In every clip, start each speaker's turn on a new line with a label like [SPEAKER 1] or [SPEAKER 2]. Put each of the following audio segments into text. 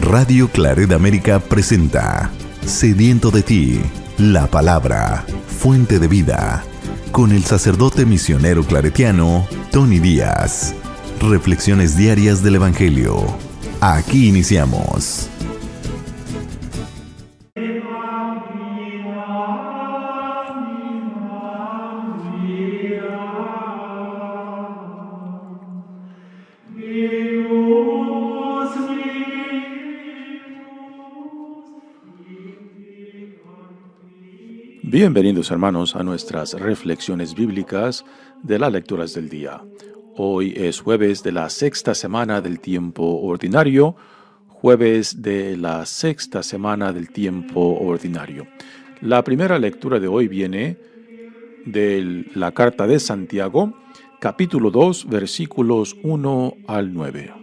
[SPEAKER 1] Radio Claret América presenta Sediento de ti, la palabra, fuente de vida, con el sacerdote misionero claretiano Tony Díaz. Reflexiones diarias del Evangelio. Aquí iniciamos.
[SPEAKER 2] Bienvenidos, hermanos, a nuestras reflexiones bíblicas de las lecturas del día. Hoy es jueves de la sexta semana del tiempo ordinario, La primera lectura de hoy viene de la carta de Santiago, capítulo 2, versículos 1 al 9.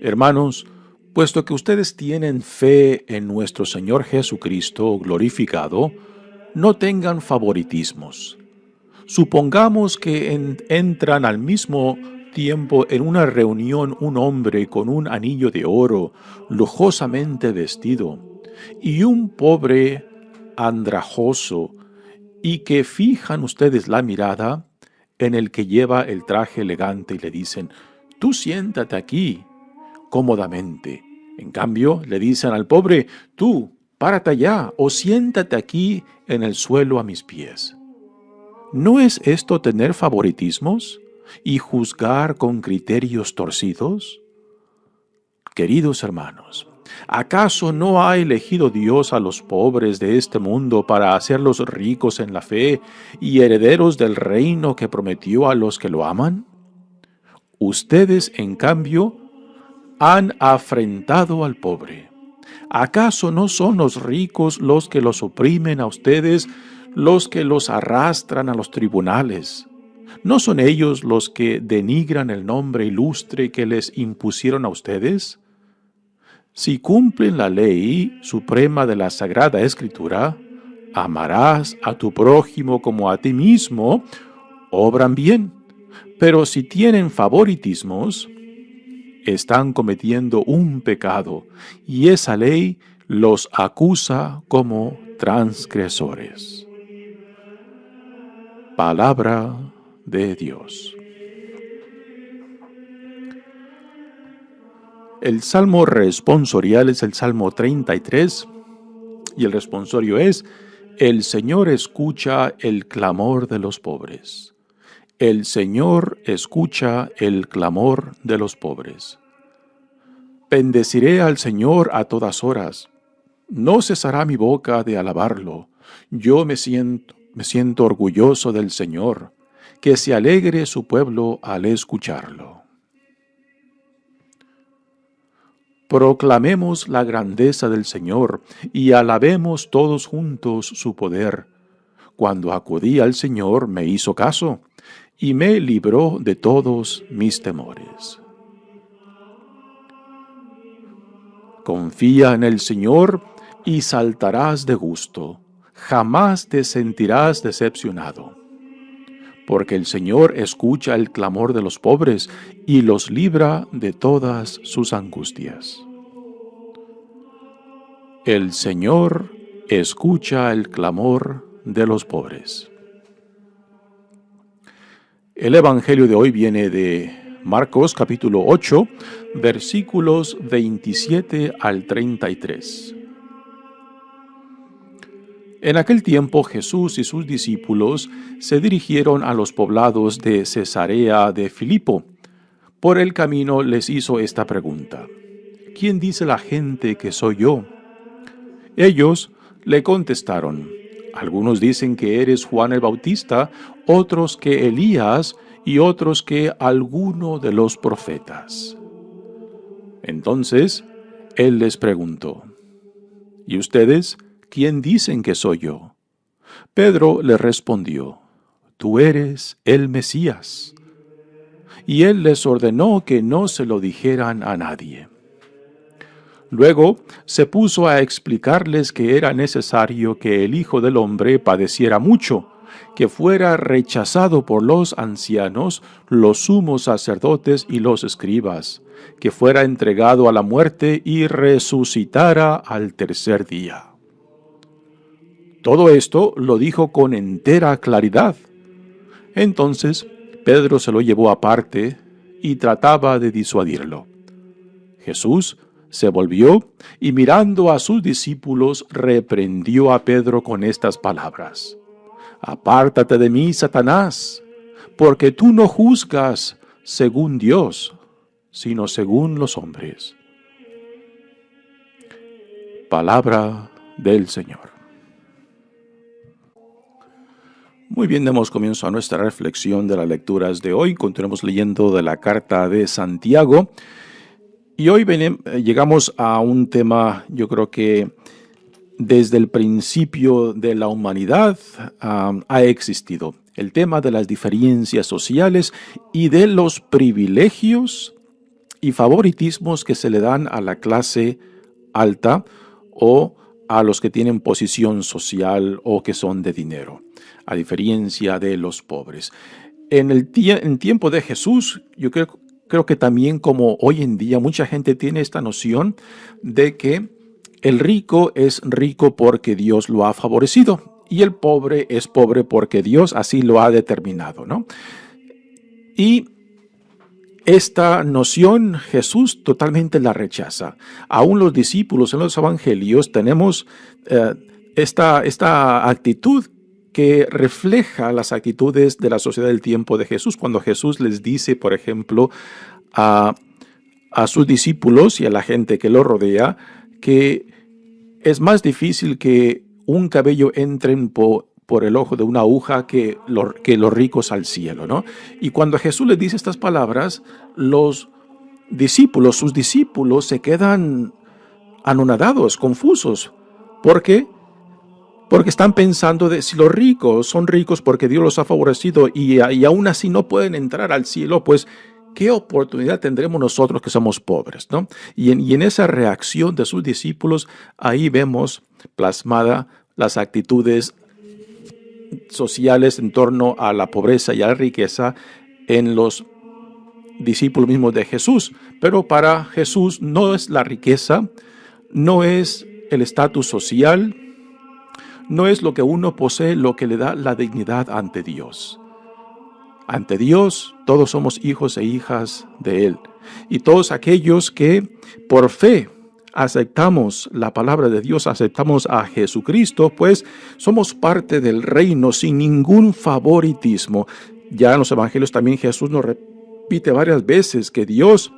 [SPEAKER 2] Hermanos, puesto que ustedes tienen fe en nuestro Señor Jesucristo glorificado, no tengan favoritismos. Supongamos que entran al mismo tiempo en una reunión un hombre con un anillo de oro, lujosamente vestido, y un pobre andrajoso, y que fijan ustedes la mirada en el que lleva el traje elegante y le dicen: «Tú siéntate aquí cómodamente». En cambio, le dicen al pobre: «Tú, párate allá o siéntate aquí en el suelo a mis pies». ¿No es esto tener favoritismos y juzgar con criterios torcidos? Queridos hermanos, ¿acaso no ha elegido Dios a los pobres de este mundo para hacerlos ricos en la fe y herederos del reino que prometió a los que lo aman? Ustedes, en cambio, han afrentado al pobre. ¿Acaso no son los ricos los que los oprimen a ustedes, los que los arrastran a los tribunales? ¿No son ellos los que denigran el nombre ilustre que les impusieron a ustedes? Si cumplen la ley suprema de la Sagrada Escritura, amarás a tu prójimo como a ti mismo, obran bien. Pero si tienen favoritismos, están cometiendo un pecado, y esa ley los acusa como transgresores. Palabra de Dios. El salmo responsorial es el Salmo 33, y el responsorio es: el Señor escucha el clamor de los pobres. El Señor escucha el clamor de los pobres. Bendeciré al Señor a todas horas. No cesará mi boca de alabarlo. Yo me siento orgulloso del Señor. Que se alegre su pueblo al escucharlo. Proclamemos la grandeza del Señor y alabemos todos juntos su poder. Cuando acudí al Señor me hizo caso y me libró de todos mis temores. Confía en el Señor y saltarás de gusto. Jamás te sentirás decepcionado. Porque el Señor escucha el clamor de los pobres y los libra de todas sus angustias. El Señor escucha el clamor de los pobres. El Evangelio de hoy viene de Marcos capítulo 8, versículos 27 al 33. En aquel tiempo Jesús y sus discípulos se dirigieron a los poblados de Cesarea de Filipo. Por el camino les hizo esta pregunta: ¿Quién dice la gente que soy yo? Ellos le contestaron: algunos dicen que eres Juan el Bautista, otros que Elías y otros que alguno de los profetas. Entonces él les preguntó: ¿y ustedes quién dicen que soy yo? Pedro le respondió: tú eres el Mesías. Y él les ordenó que no se lo dijeran a nadie. Luego se puso a explicarles que era necesario que el Hijo del Hombre padeciera mucho, que fuera rechazado por los ancianos, los sumos sacerdotes y los escribas, que fuera entregado a la muerte y resucitara al tercer día. Todo esto lo dijo con entera claridad. Entonces Pedro se lo llevó aparte y trataba de disuadirlo. Jesús se volvió y mirando a sus discípulos reprendió a Pedro con estas palabras: «Apártate de mí, Satanás, porque tú no juzgas según Dios, sino según los hombres». Palabra del Señor. Muy bien, damos comienzo a nuestra reflexión de las lecturas de hoy. Continuamos leyendo de la carta de Santiago. Y hoy llegamos a un tema, yo creo que desde el principio de la humanidad ha existido. El tema de las diferencias sociales y de los privilegios y favoritismos que se le dan a la clase alta o a los que tienen posición social o que son de dinero, a diferencia de los pobres. En tiempo de Jesús, yo creo que también, como hoy en día, mucha gente tiene esta noción de que el rico es rico porque Dios lo ha favorecido y el pobre es pobre porque Dios así lo ha determinado, ¿no? Y esta noción Jesús totalmente la rechaza. Aún los discípulos en los evangelios tenemos esta actitud que refleja las actitudes de la sociedad del tiempo de Jesús. Cuando Jesús les dice, por ejemplo, a sus discípulos y a la gente que lo rodea, que es más difícil que un cabello entre por el ojo de una aguja que los ricos al cielo, ¿no? Y cuando Jesús les dice estas palabras, sus discípulos se quedan anonadados, confusos. ¿Por qué? Porque están pensando de si los ricos son ricos porque Dios los ha favorecido y aún así no pueden entrar al cielo, pues ¿qué oportunidad tendremos nosotros que somos pobres, ¿no? Y en esa reacción de sus discípulos, ahí vemos plasmada las actitudes sociales en torno a la pobreza y a la riqueza en los discípulos mismos de Jesús. Pero para Jesús no es la riqueza, no es el estatus social, no es lo que uno posee lo que le da la dignidad ante Dios. Ante Dios todos somos hijos e hijas de Él. Y todos aquellos que por fe aceptamos la palabra de Dios, aceptamos a Jesucristo, pues somos parte del reino sin ningún favoritismo. Ya en los evangelios también Jesús nos repite varias veces que Dios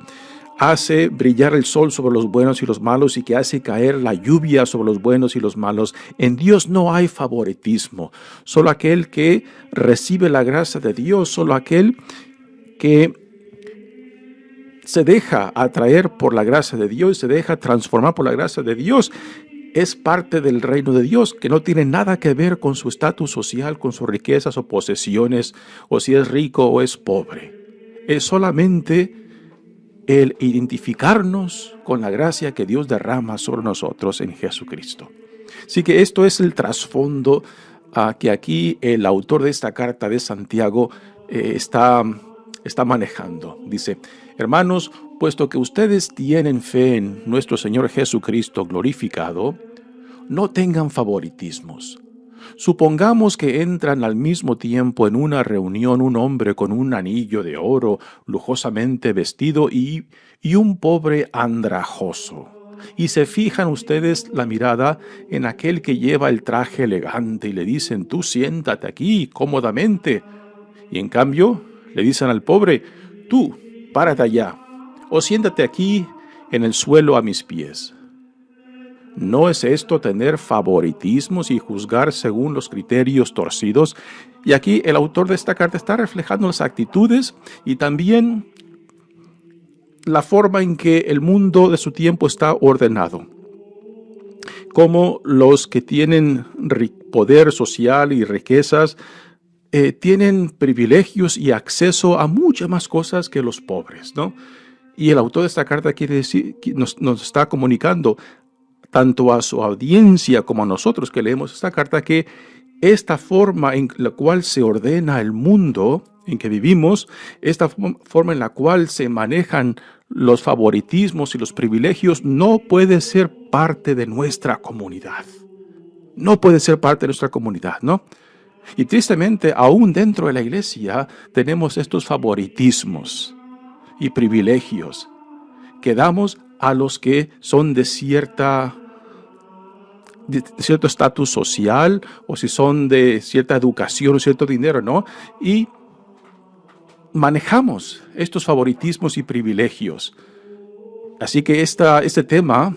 [SPEAKER 2] hace brillar el sol sobre los buenos y los malos y que hace caer la lluvia sobre los buenos y los malos. En Dios no hay favoritismo. Solo aquel que recibe la gracia de Dios, solo aquel que se deja atraer por la gracia de Dios, se deja transformar por la gracia de Dios, es parte del reino de Dios, que no tiene nada que ver con su estatus social, con sus riquezas o posesiones, o si es rico o es pobre. Es solamente el identificarnos con la gracia que Dios derrama sobre nosotros en Jesucristo. Así que esto es el trasfondo que aquí el autor de esta carta de Santiago está manejando. Dice: hermanos, puesto que ustedes tienen fe en nuestro Señor Jesucristo glorificado, no tengan favoritismos. Supongamos que entran al mismo tiempo en una reunión un hombre con un anillo de oro lujosamente vestido y un pobre andrajoso. Y se fijan ustedes la mirada en aquel que lleva el traje elegante y le dicen: tú siéntate aquí cómodamente. Y en cambio le dicen al pobre: tú párate allá o siéntate aquí en el suelo a mis pies. ¿No es esto tener favoritismos y juzgar según los criterios torcidos? Y aquí el autor de esta carta está reflejando las actitudes y también la forma en que el mundo de su tiempo está ordenado. Como los que tienen poder social y riquezas tienen privilegios y acceso a muchas más cosas que los pobres, ¿no? Y el autor de esta carta quiere decir, nos está comunicando tanto a su audiencia como a nosotros que leemos esta carta, que esta forma en la cual se ordena el mundo en que vivimos, esta forma en la cual se manejan los favoritismos y los privilegios, no puede ser parte de nuestra comunidad. No puede ser parte de nuestra comunidad, ¿no? Y tristemente, aún dentro de la iglesia, tenemos estos favoritismos y privilegios que damos a los que son de cierto estatus social, o si son de cierta educación o cierto dinero, ¿no? Y manejamos estos favoritismos y privilegios. Así que este tema,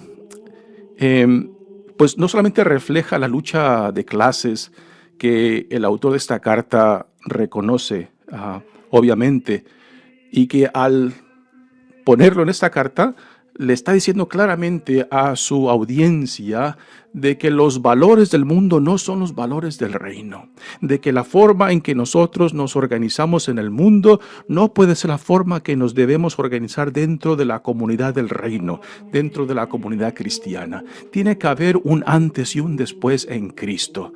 [SPEAKER 2] pues no solamente refleja la lucha de clases que el autor de esta carta reconoce, obviamente, y que al ponerlo en esta carta, le está diciendo claramente a su audiencia de que los valores del mundo no son los valores del reino, de que la forma en que nosotros nos organizamos en el mundo no puede ser la forma que nos debemos organizar dentro de la comunidad del reino, dentro de la comunidad cristiana. Tiene que haber un antes y un después en Cristo.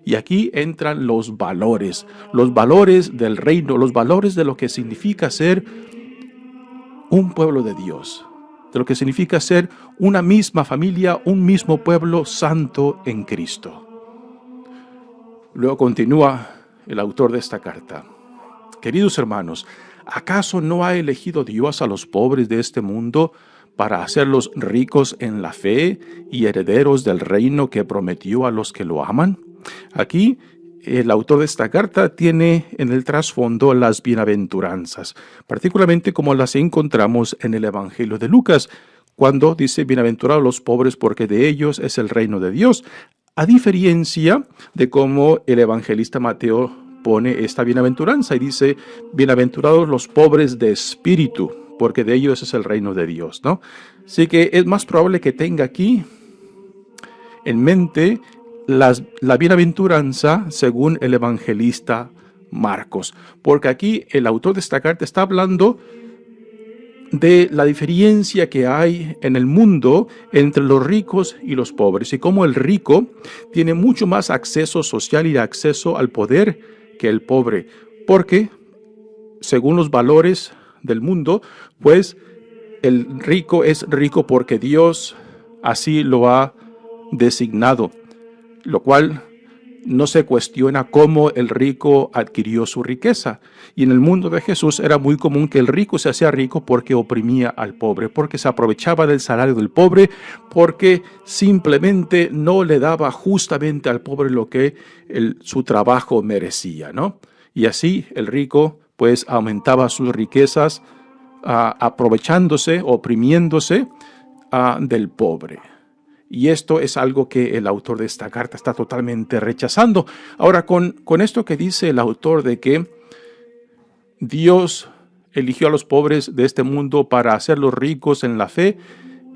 [SPEAKER 2] Y aquí entran los valores del reino, los valores de lo que significa ser un pueblo de Dios, de lo que significa ser una misma familia, un mismo pueblo santo en Cristo. Luego continúa el autor de esta carta. Queridos hermanos, ¿acaso no ha elegido Dios a los pobres de este mundo para hacerlos ricos en la fe y herederos del reino que prometió a los que lo aman? Aquí el autor de esta carta tiene en el trasfondo las bienaventuranzas, particularmente como las encontramos en el Evangelio de Lucas, cuando dice: bienaventurados los pobres porque de ellos es el reino de Dios, a diferencia de cómo el evangelista Mateo pone esta bienaventuranza y dice: bienaventurados los pobres de espíritu, porque de ellos es el reino de Dios, ¿no? Así que es más probable que tenga aquí en mente la bienaventuranza según el evangelista Marcos, porque aquí el autor de esta carta está hablando de la diferencia que hay en el mundo entre los ricos y los pobres, y cómo el rico tiene mucho más acceso social y acceso al poder que el pobre, porque según los valores del mundo, pues el rico es rico porque Dios así lo ha designado, lo cual no se cuestiona cómo el rico adquirió su riqueza. Y en el mundo de Jesús era muy común que el rico se hacía rico porque oprimía al pobre, porque se aprovechaba del salario del pobre, porque simplemente no le daba justamente al pobre lo que su trabajo merecía, ¿no? Y así el rico pues aumentaba sus riquezas aprovechándose, oprimiéndose del pobre. Y esto es algo que el autor de esta carta está totalmente rechazando. Ahora, con esto que dice el autor de que Dios eligió a los pobres de este mundo para hacerlos ricos en la fe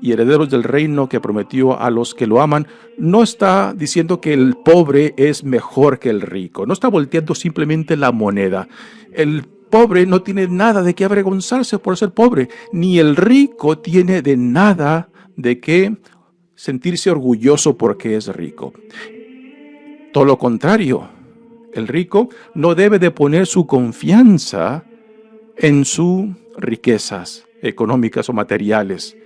[SPEAKER 2] y herederos del reino que prometió a los que lo aman, no está diciendo que el pobre es mejor que el rico. No está volteando simplemente la moneda. El pobre no tiene nada de qué avergonzarse por ser pobre, ni el rico tiene de nada de qué sentirse orgulloso porque es rico. Todo lo contrario, el rico no debe de poner su confianza en sus riquezas económicas o materiales.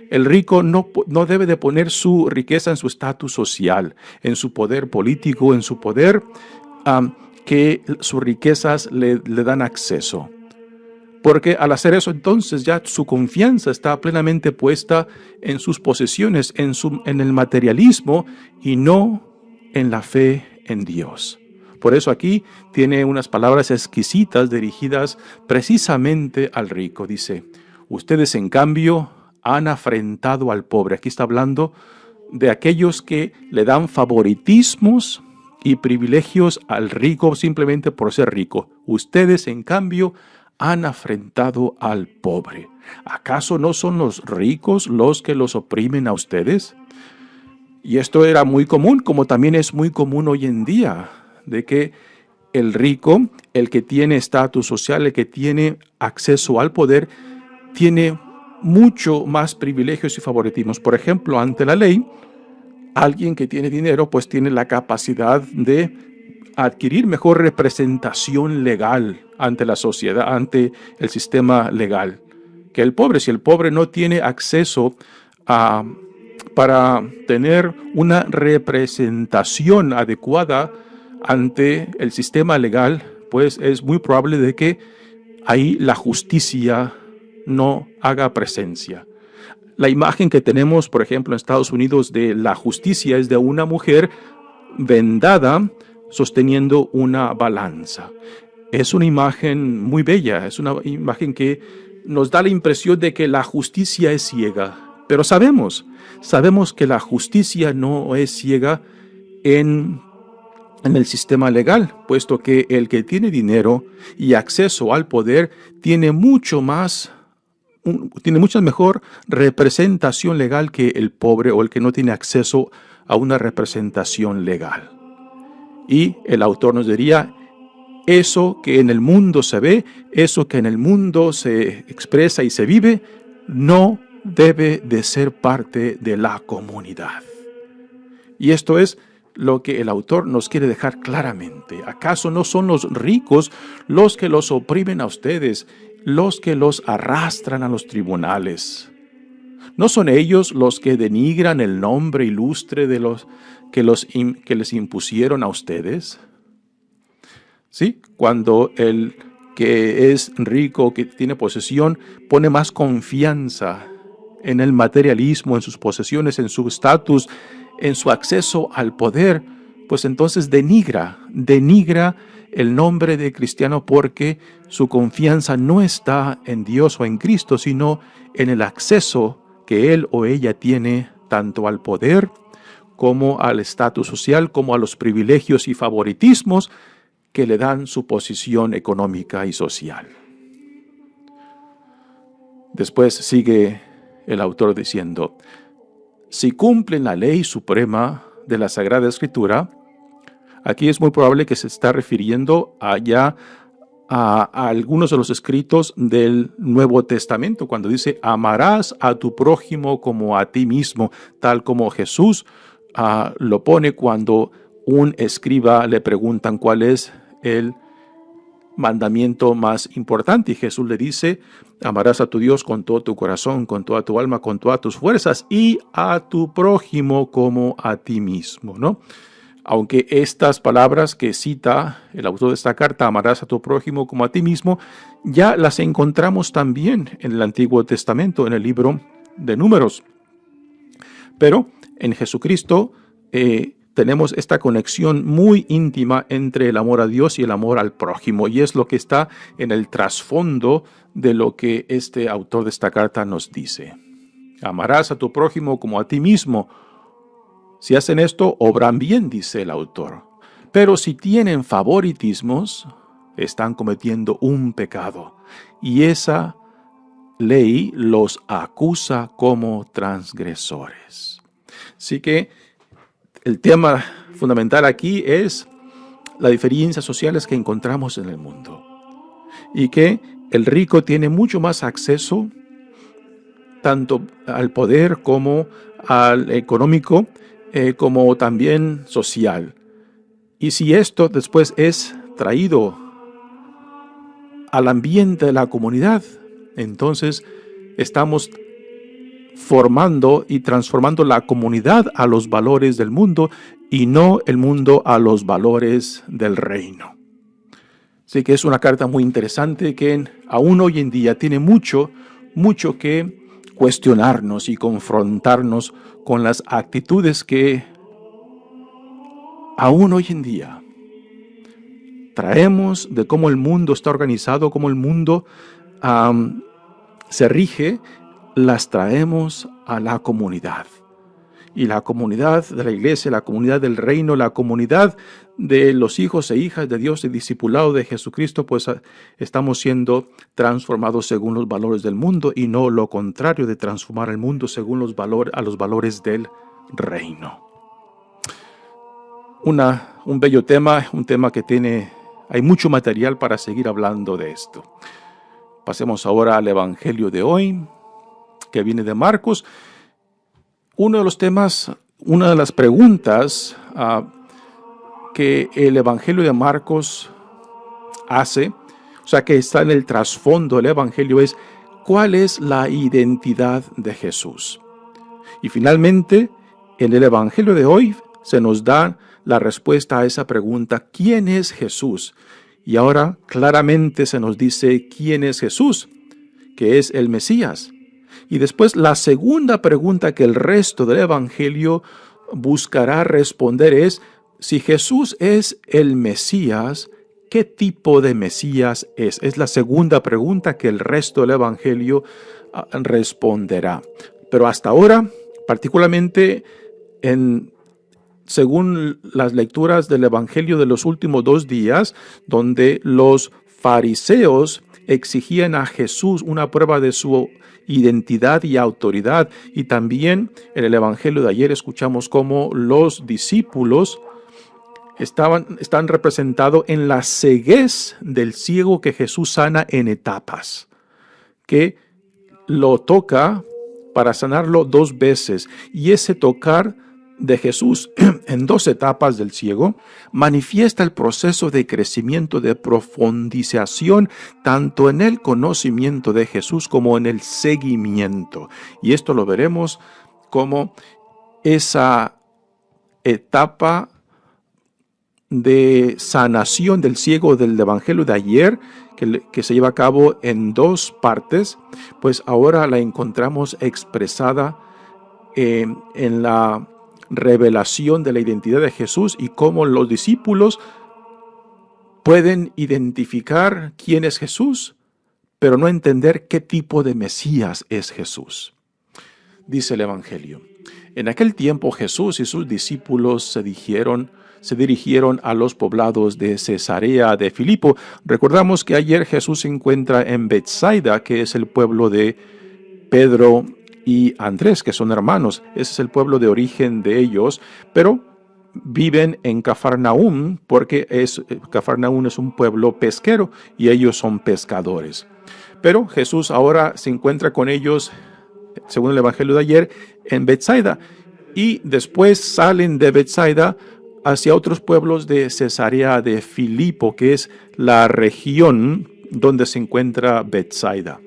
[SPEAKER 2] El rico no debe de poner su riqueza en su estatus social, en su poder político, en su poder que sus riquezas le dan acceso. Porque al hacer eso, entonces ya su confianza está plenamente puesta en sus posesiones, en el materialismo y no en la fe en Dios. Por eso aquí tiene unas palabras exquisitas dirigidas precisamente al rico. Dice: ustedes en cambio han afrentado al pobre. Aquí está hablando de aquellos que le dan favoritismos y privilegios al rico simplemente por ser rico. Ustedes en cambio han afrentado al pobre. ¿Acaso no son los ricos los que los oprimen a ustedes? Y esto era muy común, como también es muy común hoy en día, de que el rico, el que tiene estatus social, el que tiene acceso al poder, tiene mucho más privilegios y favoritismos. Por ejemplo, ante la ley, alguien que tiene dinero, pues tiene la capacidad de adquirir mejor representación legal ante la sociedad, ante el sistema legal, que el pobre. Si el pobre no tiene acceso para tener una representación adecuada ante el sistema legal, pues es muy probable de que ahí la justicia no haga presencia. La imagen que tenemos, por ejemplo, en Estados Unidos de la justicia es de una mujer vendada sosteniendo una balanza. Es una imagen muy bella, es una imagen que nos da la impresión de que la justicia es ciega, pero sabemos que la justicia no es ciega en el sistema legal, puesto que el que tiene dinero y acceso al poder tiene mucha mejor representación legal que el pobre o el que no tiene acceso a una representación legal. Y el autor nos diría, eso que en el mundo se ve, eso que en el mundo se expresa y se vive, no debe de ser parte de la comunidad. Y esto es lo que el autor nos quiere dejar claramente. ¿Acaso no son los ricos los que los oprimen a ustedes, los que los arrastran a los tribunales? ¿No son ellos los que denigran el nombre ilustre de los que les impusieron a ustedes? ¿Sí? Cuando el que es rico, que tiene posesión, pone más confianza en el materialismo, en sus posesiones, en su estatus, en su acceso al poder, pues entonces denigra el nombre de cristiano, porque su confianza no está en Dios o en Cristo, sino en el acceso que él o ella tiene tanto al poder como al estatus social, como a los privilegios y favoritismos que le dan su posición económica y social. Después sigue el autor diciendo, si cumplen la ley suprema de la Sagrada Escritura, aquí es muy probable que se está refiriendo allá a algunos de los escritos del Nuevo Testamento, cuando dice, amarás a tu prójimo como a ti mismo, tal como Jesús lo pone cuando un escriba le preguntan cuál es el mandamiento más importante, y Jesús le dice, amarás a tu Dios con todo tu corazón, con toda tu alma, con todas tus fuerzas, y a tu prójimo como a ti mismo, ¿no? Aunque estas palabras que cita el autor de esta carta, amarás a tu prójimo como a ti mismo, ya las encontramos también en el Antiguo Testamento, en el libro de Números. Pero en Jesucristo tenemos esta conexión muy íntima entre el amor a Dios y el amor al prójimo, y es lo que está en el trasfondo de lo que este autor de esta carta nos dice. Amarás a tu prójimo como a ti mismo. Si hacen esto, obran bien, dice el autor. Pero si tienen favoritismos, están cometiendo un pecado, y esa ley los acusa como transgresores. Así que el tema fundamental aquí es las diferencias sociales que encontramos en el mundo, y que el rico tiene mucho más acceso tanto al poder como al económico, como también social. Y si esto después es traído al ambiente de la comunidad, entonces estamos formando y transformando la comunidad a los valores del mundo y no el mundo a los valores del reino. Así que es una carta muy interesante que aún hoy en día tiene mucho que cuestionarnos y confrontarnos con las actitudes que aún hoy en día traemos de cómo el mundo está organizado, cómo el mundo se rige, las traemos a la comunidad. Y la comunidad de la iglesia, la comunidad del reino, la comunidad de los hijos e hijas de Dios y discipulado de Jesucristo, pues estamos siendo transformados según los valores del mundo y no lo contrario de transformar el mundo según los valores del reino. Un bello tema, un tema que hay mucho material para seguir hablando de esto. Pasemos ahora al Evangelio de hoy, que viene de Marcos. Uno de los temas, una de las preguntas que el Evangelio de Marcos hace, o sea, que está en el trasfondo del Evangelio, es cuál es la identidad de Jesús. Y finalmente, en el Evangelio de hoy se nos da la respuesta a esa pregunta, ¿quién es Jesús? Y ahora claramente se nos dice quién es Jesús, que es el Mesías. Y después la segunda pregunta que el resto del Evangelio buscará responder es, si Jesús es el Mesías, ¿qué tipo de Mesías es? Es la segunda pregunta que el resto del Evangelio responderá. Pero hasta ahora, particularmente según las lecturas del Evangelio de los últimos 2 días, donde los fariseos exigían a Jesús una prueba de su identidad y autoridad, y también en el Evangelio de ayer escuchamos cómo los discípulos están representados en la ceguez del ciego que Jesús sana en etapas, que lo toca para sanarlo 2 veces, y ese tocar de Jesús en 2 etapas del ciego manifiesta el proceso de crecimiento, de profundización, tanto en el conocimiento de Jesús como en el seguimiento. Y esto lo veremos como esa etapa de sanación del ciego del Evangelio de ayer, que se lleva a cabo en 2 partes, pues ahora la encontramos expresada en la revelación de la identidad de Jesús y cómo los discípulos pueden identificar quién es Jesús, pero no entender qué tipo de Mesías es Jesús. Dice el Evangelio, en aquel tiempo Jesús y sus discípulos se dirigieron a los poblados de Cesarea de Filipo. Recordamos que ayer Jesús se encuentra en Betsaida, que es el pueblo de Pedro y Andrés, que son hermanos. Ese es el pueblo de origen de ellos, pero viven en Cafarnaúm, porque Cafarnaúm es un pueblo pesquero y ellos son pescadores. Pero Jesús ahora se encuentra con ellos, según el Evangelio de ayer, en Betsaida, y después salen de Betsaida hacia otros pueblos de Cesarea de Filipo, que es la región donde se encuentra Betsaida.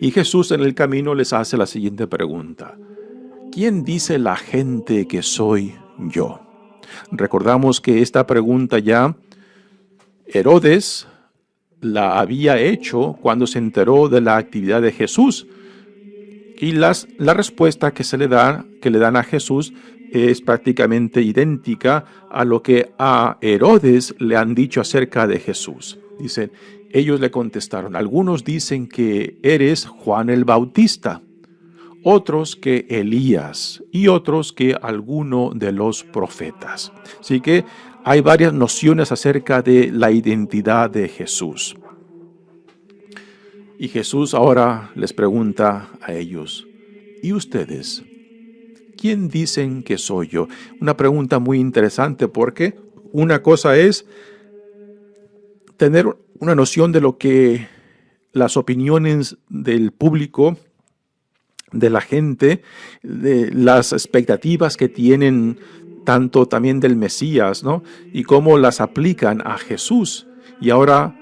[SPEAKER 2] Y Jesús en el camino les hace la siguiente pregunta: ¿quién dice la gente que soy yo? Recordamos que esta pregunta ya Herodes la había hecho cuando se enteró de la actividad de Jesús. Y la respuesta que le dan a Jesús es prácticamente idéntica a lo que a Herodes le han dicho acerca de Jesús. Dicen, ellos le contestaron, algunos dicen que eres Juan el Bautista, otros que Elías y otros que alguno de los profetas. Así que hay varias nociones acerca de la identidad de Jesús. Y Jesús ahora les pregunta a ellos, ¿y ustedes? ¿Quién dicen que soy yo? Una pregunta muy interesante porque una cosa es tener una noción de lo que las opiniones del público, de la gente, de las expectativas que tienen tanto también del Mesías, ¿no? Y cómo las aplican a Jesús. Y ahora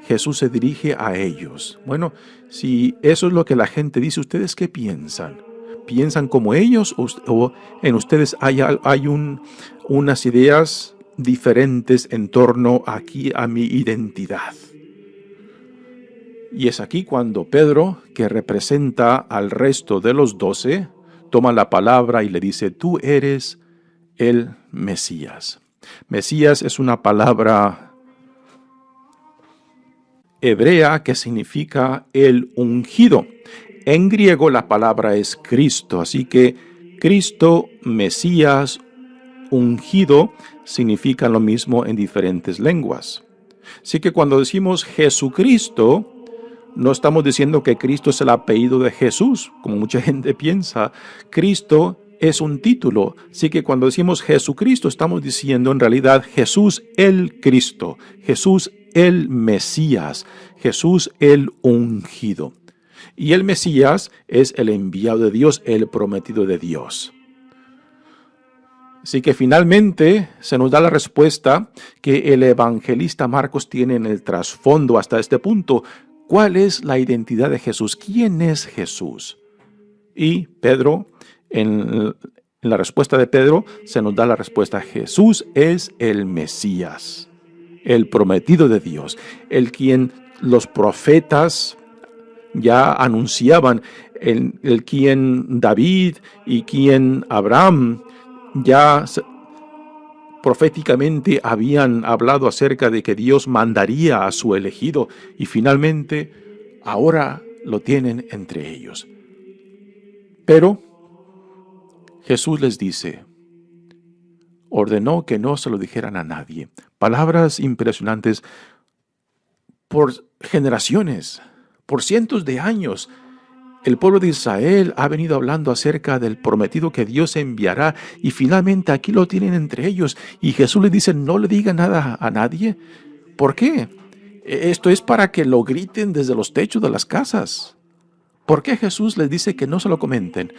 [SPEAKER 2] Jesús se dirige a ellos. Bueno, si eso es lo que la gente dice, ¿ustedes qué piensan? ¿Piensan como ellos o en ustedes hay unas ideas diferentes en torno aquí a mi identidad? Y es aquí cuando Pedro, que representa al resto de los 12, toma la palabra y le dice, tú eres el Mesías. Mesías es una palabra hebrea que significa el ungido. En griego la palabra es Cristo, así que Cristo, Mesías, ungido significan lo mismo en diferentes lenguas. Así que cuando decimos Jesucristo, no estamos diciendo que Cristo es el apellido de Jesús, como mucha gente piensa. Cristo es un título, así que cuando decimos Jesucristo estamos diciendo en realidad Jesús el Cristo, Jesús el Mesías, Jesús el ungido. Y el Mesías es el enviado de Dios, el prometido de Dios. Así que finalmente se nos da la respuesta que el evangelista Marcos tiene en el trasfondo hasta este punto. ¿Cuál es la identidad de Jesús? ¿Quién es Jesús? Y Pedro, en la respuesta de Pedro, se nos da la respuesta. Jesús es el Mesías, el prometido de Dios, el quien los profetas ya anunciaban, el quien David y quien Abraham ya proféticamente habían hablado acerca de que Dios mandaría a su elegido, y finalmente ahora lo tienen entre ellos. Pero Jesús les dice, ordenó que no se lo dijeran a nadie. Palabras impresionantes. Por generaciones, por cientos de años, el pueblo de Israel ha venido hablando acerca del prometido que Dios enviará, y finalmente aquí lo tienen entre ellos. Y Jesús les dice, no le diga nada a nadie. ¿Por qué? Esto es para que lo griten desde los techos de las casas. ¿Por qué Jesús les dice que no se lo comenten?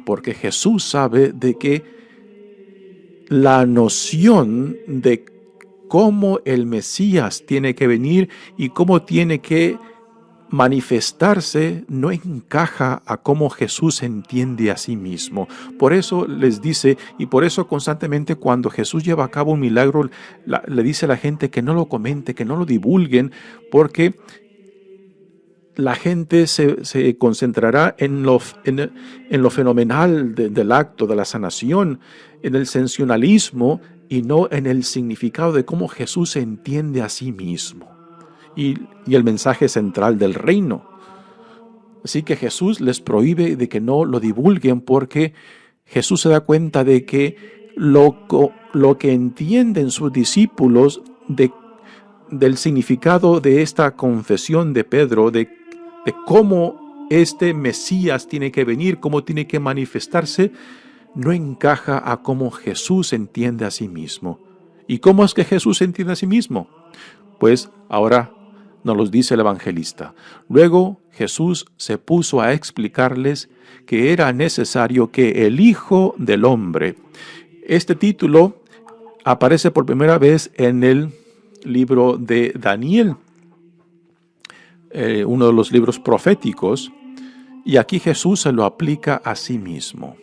[SPEAKER 2] Porque Jesús sabe de que la noción de cómo el Mesías tiene que venir y cómo tiene que manifestarse no encaja a cómo Jesús entiende a sí mismo. Por eso les dice, y por eso constantemente cuando Jesús lleva a cabo un milagro, le dice a la gente que no lo comente, que no lo divulguen, porque la gente se concentrará en lo fenomenal del acto, de la sanación, en el sensacionalismo y no en el significado de cómo Jesús se entiende a sí mismo y el mensaje central del reino. Así que Jesús les prohíbe de que no lo divulguen, porque Jesús se da cuenta de que lo que entienden sus discípulos del significado de esta confesión de Pedro, de cómo este Mesías tiene que venir, cómo tiene que manifestarse, no encaja a cómo Jesús entiende a sí mismo. ¿Y cómo es que Jesús entiende a sí mismo? Pues ahora nos lo dice el evangelista. Luego Jesús se puso a explicarles que era necesario que el Hijo del Hombre. Este título aparece por primera vez en el libro de Daniel, uno de los libros proféticos, y aquí Jesús se lo aplica a sí mismo.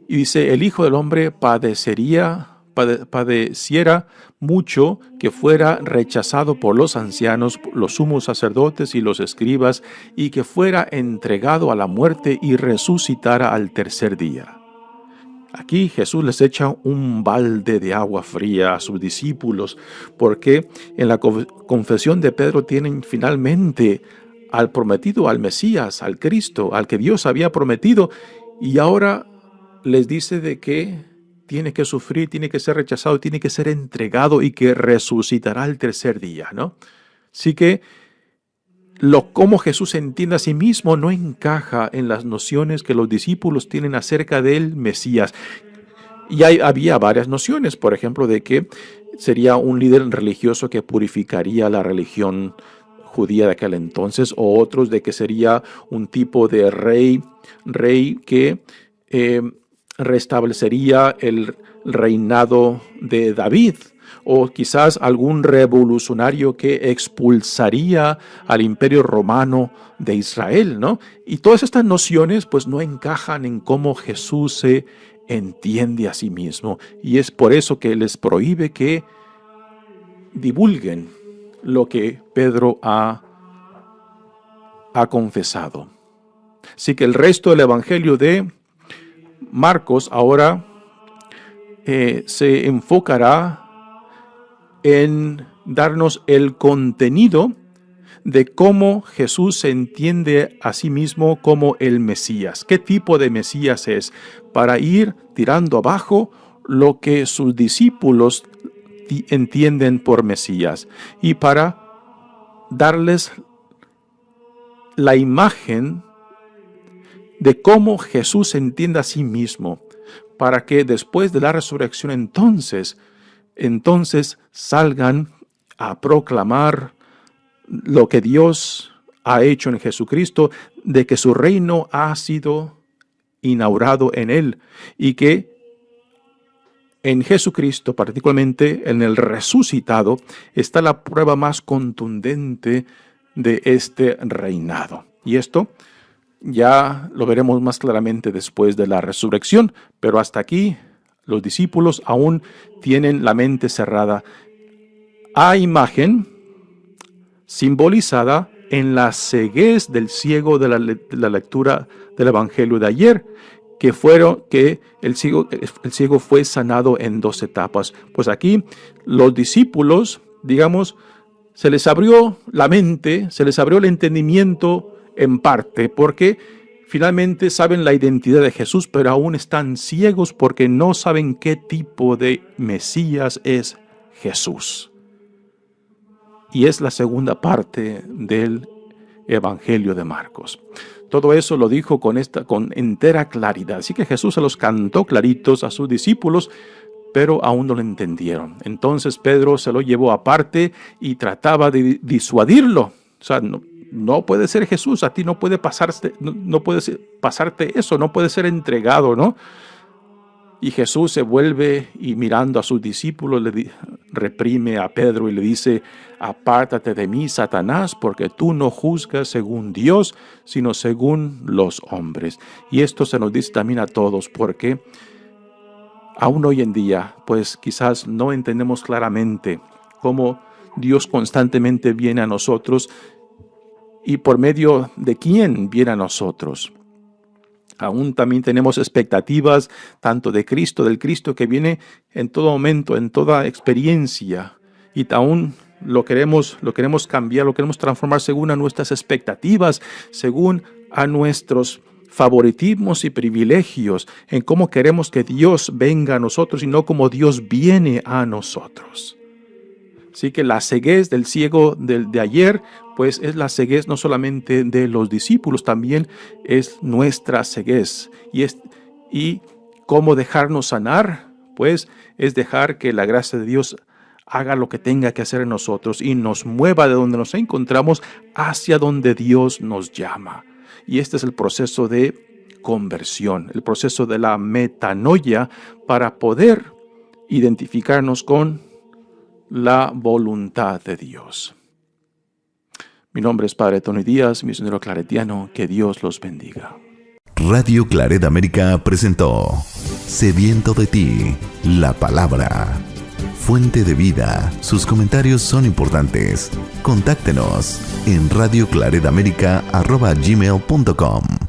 [SPEAKER 2] Y dice, el Hijo del Hombre padeciera mucho, que fuera rechazado por los ancianos, los sumos sacerdotes y los escribas, y que fuera entregado a la muerte y resucitara al tercer día. Aquí Jesús les echa un balde de agua fría a sus discípulos, porque en la confesión de Pedro tienen finalmente al prometido, al Mesías, al Cristo, al que Dios había prometido, y ahora les dice de que tiene que sufrir, tiene que ser rechazado, tiene que ser entregado y que resucitará el tercer día, ¿no? Así que cómo Jesús entiende a sí mismo no encaja en las nociones que los discípulos tienen acerca del Mesías. Y había varias nociones, por ejemplo, de que sería un líder religioso que purificaría la religión judía de aquel entonces, o otros de que sería un tipo de rey que restablecería el reinado de David, o quizás algún revolucionario que expulsaría al imperio romano de Israel, ¿no? Y todas estas nociones pues no encajan en cómo Jesús se entiende a sí mismo, y es por eso que les prohíbe que divulguen lo que Pedro ha confesado. Así que el resto del Evangelio de Marcos ahora se enfocará en darnos el contenido de cómo Jesús se entiende a sí mismo como el Mesías. ¿Qué tipo de Mesías es? Para ir tirando abajo lo que sus discípulos entienden por Mesías, y para darles la imagen de cómo Jesús se entiende a sí mismo, para que después de la resurrección entonces salgan a proclamar lo que Dios ha hecho en Jesucristo, de que su reino ha sido inaugurado en Él, y que en Jesucristo, particularmente en el resucitado, está la prueba más contundente de este reinado. Y esto ya lo veremos más claramente después de la resurrección, pero hasta aquí los discípulos aún tienen la mente cerrada a imagen simbolizada en la ceguez del ciego de la lectura del Evangelio de ayer, que el ciego fue sanado en 2 etapas. Pues aquí los discípulos, digamos, se les abrió la mente, se les abrió el entendimiento en parte, porque finalmente saben la identidad de Jesús, pero aún están ciegos porque no saben qué tipo de Mesías es Jesús. Y es la segunda parte del Evangelio de Marcos. Todo eso lo dijo con entera claridad. Así que Jesús se los cantó claritos a sus discípulos, pero aún no lo entendieron. Entonces Pedro se lo llevó aparte y trataba de disuadirlo. O sea, no puede ser Jesús, a ti no puede pasarte eso, no puede ser entregado, ¿no? Y Jesús se vuelve y mirando a sus discípulos reprime a Pedro y le dice: apártate de mí, Satanás, porque tú no juzgas según Dios, sino según los hombres. Y esto se nos dice también a todos, porque aún hoy en día, pues quizás no entendemos claramente cómo Dios constantemente viene a nosotros y por medio de quién viene a nosotros. Aún también tenemos expectativas tanto de Cristo, del Cristo que viene en todo momento, en toda experiencia, y aún lo queremos cambiar, lo queremos transformar según a nuestras expectativas, según a nuestros favoritismos y privilegios, en cómo queremos que Dios venga a nosotros y no como Dios viene a nosotros. Así que la ceguez del ciego de ayer, pues es la ceguez no solamente de los discípulos, también es nuestra ceguez. Y cómo dejarnos sanar, pues es dejar que la gracia de Dios haga lo que tenga que hacer en nosotros y nos mueva de donde nos encontramos hacia donde Dios nos llama. Y este es el proceso de conversión, el proceso de la metanoia para poder identificarnos con la voluntad de Dios. Mi nombre es Padre Tony Díaz, misionero claretiano. Que Dios los bendiga.
[SPEAKER 1] Radio Claret América presentó Sediento de ti, la palabra. Fuente de vida. Sus comentarios son importantes. Contáctenos en radioclaretamerica@gmail.com.